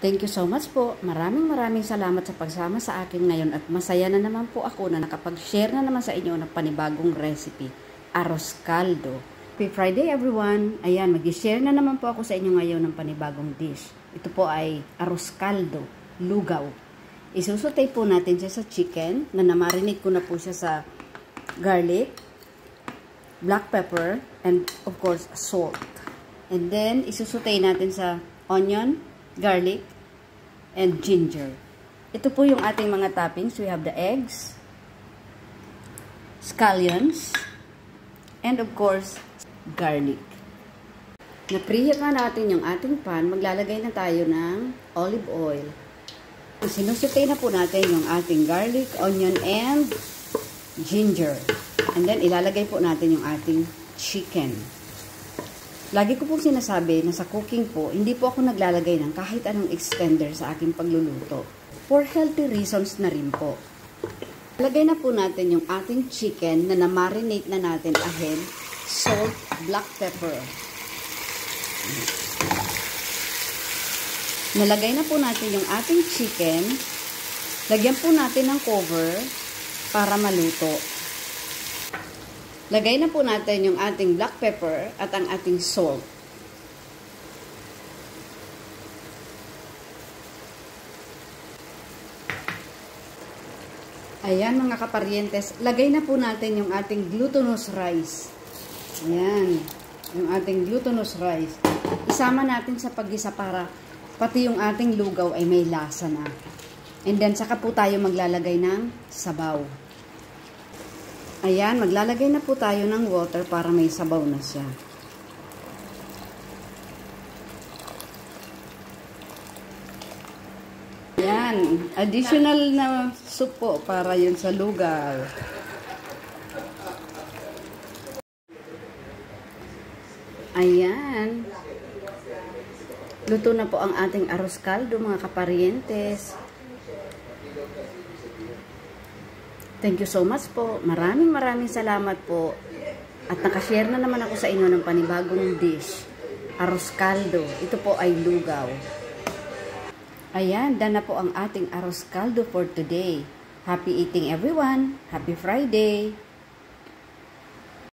Thank you so much po. Maraming salamat sa pagsama sa akin ngayon at masaya na naman po ako na nakapag-share na naman sa inyo ng panibagong recipe, arroz caldo. Happy Friday everyone! Ayan, mag-share na naman po ako sa inyo ngayon ng panibagong dish. Ito po ay arroz caldo, lugaw. Isusutay po natin siya sa chicken na namarinate ko na po siya sa garlic, black pepper, and of course salt. And then isusutay natin sa onion, garlic, and ginger. Ito po yung ating mga toppings. We have the eggs, scallions, and of course, garlic. Na-preheat na natin yung ating pan. Maglalagay na tayo ng olive oil. Sinusutay na po natin yung ating garlic, onion, and ginger. And then, ilalagay po natin yung ating chicken. Lagi ko pong sinasabi na sa cooking po, hindi po ako naglalagay ng kahit anong extender sa aking pagluluto. For healthy reasons na rin po. Lagay na po natin yung ating chicken na na-marinate na natin ahead. Salt, black pepper. Nalagay na po natin yung ating chicken. Lagyan po natin ng cover para maluto. Lagay na po natin yung ating black pepper at ang ating salt. Ayan mga kaparientes, lagay na po natin yung ating glutinous rice. Ayan, yung ating glutinous rice. Isama natin sa paggisa para pati yung ating lugaw ay may lasa na. And then saka po tayo maglalagay ng sabaw. Ayan, maglalagay na po tayo ng water para may sabaw na siya. Ayan, additional na soup po para yun sa lugaw. Ayan. Luto na po ang ating arroz caldo mga kaparientes. Thank you so much po. Maraming salamat po. At nakashare na naman ako sa inyo ng panibagong dish. Arroz caldo. Ito po ay lugaw. Ayan, done na po ang ating arroz caldo for today. Happy eating everyone. Happy Friday.